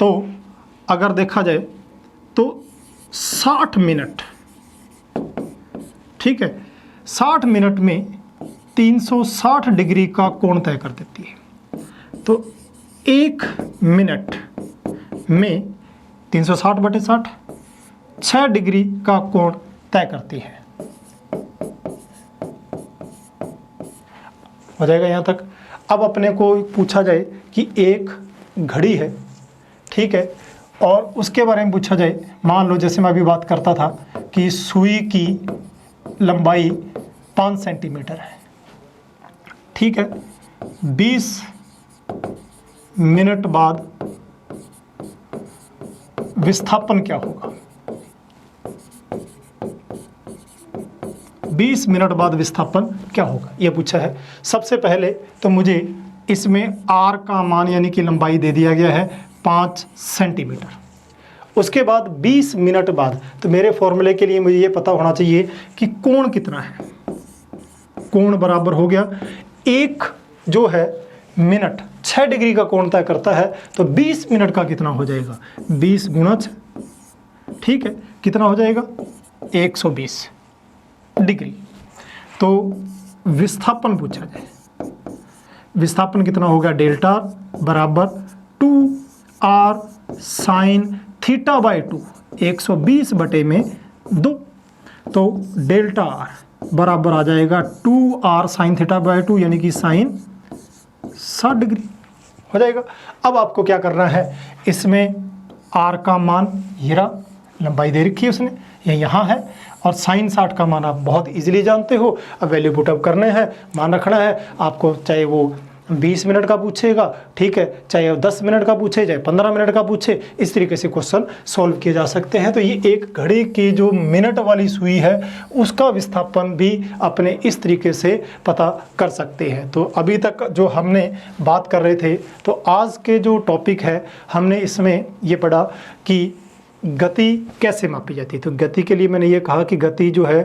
तो अगर देखा जाए तो 60 मिनट, ठीक है, 60 मिनट में 360 डिग्री का कोण तय कर देती है। तो 1 मिनट में 360/60 6 डिग्री का कोण तय करती है। हो जाएगा यहाँ तक। अब अपने को पूछा जाए कि एक घड़ी है, ठीक है, और उसके बारे में पूछा जाए, मान लो जैसे मैं अभी बात करता था कि सुई की लंबाई 5 सेंटीमीटर है, ठीक है, 20 मिनट बाद विस्थापन क्या होगा? 20 मिनट बाद विस्थापन क्या होगा, यह पूछा है। सबसे पहले तो मुझे इसमें r का मान यानी कि लंबाई दे दिया गया है 5 सेंटीमीटर। उसके बाद 20 मिनट बाद, तो मेरे फॉर्मूले के लिए मुझे ये पता होना चाहिए कि कोण कितना है। कोण बराबर हो गया, एक जो है मिनट 6 डिग्री का कोण तय करता है, तो 20 मिनट का कितना हो जाएगा? 20 गुणा 6, ठीक है, कितना हो जाएगा? 120 डिग्री। तो विस्थापन पूछा जाए, विस्थापन कितना होगा? डेल्टा बराबर 2r साइन थीटा बाई 2, 120 बटे में 2। तो डेल्टा r बराबर आ जाएगा 2r साइन थीटा बाई 2 यानी कि साइन 60 डिग्री हो जाएगा। अब आपको क्या करना है, इसमें r का मान हीरा लंबाई दे रखी है उसने, ये यहाँ है, और साइन 60 का मान आप बहुत इजीली जानते हो। अब वैल्यू पुटअप करने हैं, मान रखना है आपको, चाहे वो 20 मिनट का पूछेगा, ठीक है, चाहे वो 10 मिनट का पूछे, चाहे 15 मिनट का पूछे, इस तरीके से क्वेश्चन सॉल्व किए जा सकते हैं। तो ये एक घड़ी की जो मिनट वाली सुई है उसका विस्थापन भी अपने इस तरीके से पता कर सकते हैं। तो अभी तक जो हमने बात कर रहे थे, तो आज के जो टॉपिक है हमने इसमें ये पढ़ा कि गति कैसे मापी जाती है। तो गति के लिए मैंने ये कहा कि गति जो है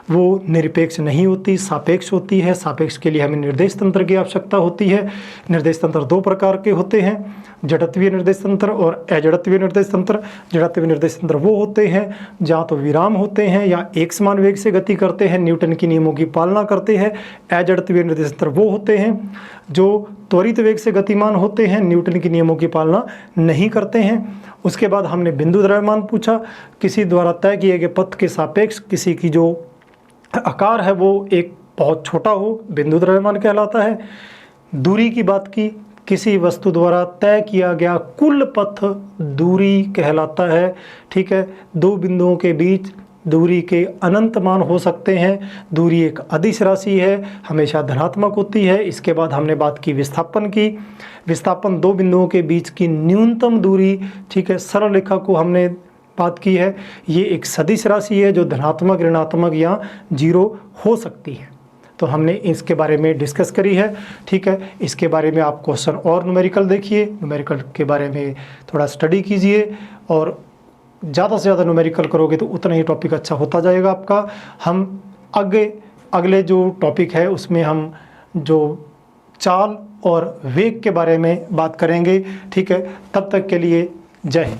वो निरपेक्ष नहीं होती, सापेक्ष होती है। सापेक्ष के लिए हमें निर्देश तंत्र की आवश्यकता होती है। निर्देश तंत्र 2 प्रकार के होते हैं, जड़त्वीय निर्देश तंत्र और अजड़त्वीय निर्देश तंत्र। जड़त्वीय निर्देश तंत्र वो होते हैं जहाँ तो विराम होते हैं या एक समान वेग से गति करते हैं, न्यूटन के नियमों की पालना करते हैं। अजड़त्वीय निर्देश तंत्र वो होते हैं जो त्वरित वेग से गतिमान होते हैं, न्यूटन के नियमों की पालना नहीं करते हैं। उसके बाद हमने बिंदु द्रव्यमान पूछा, किसी द्वारा तय किए गए पथ के सापेक्ष किसी की जो आकार है वो एक बहुत छोटा हो, बिंदु द्रव्यमान कहलाता है। दूरी की बात की, किसी वस्तु द्वारा तय किया गया कुल पथ दूरी कहलाता है, ठीक है। दो बिंदुओं के बीच दूरी के अनंत मान हो सकते हैं। दूरी एक अदिश राशि है, हमेशा धनात्मक होती है। इसके बाद हमने बात की विस्थापन की। विस्थापन दो बिंदुओं के बीच की न्यूनतम दूरी, ठीक है, सरल रेखा को हमने बात की है। ये एक सदिश राशि है जो धनात्मक, ऋणात्मक या जीरो हो सकती है। तो हमने इसके बारे में डिस्कस करी है, ठीक है। इसके बारे में आप क्वेश्चन और न्यूमेरिकल देखिए, न्यूमेरिकल के बारे में थोड़ा स्टडी कीजिए, और ज़्यादा से ज़्यादा न्यूमेरिकल करोगे तो उतना ही टॉपिक अच्छा होता जाएगा आपका। हम अगले जो टॉपिक है उसमें हम जो चाल और वेग के बारे में बात करेंगे, ठीक है। तब तक के लिए जय हिंद।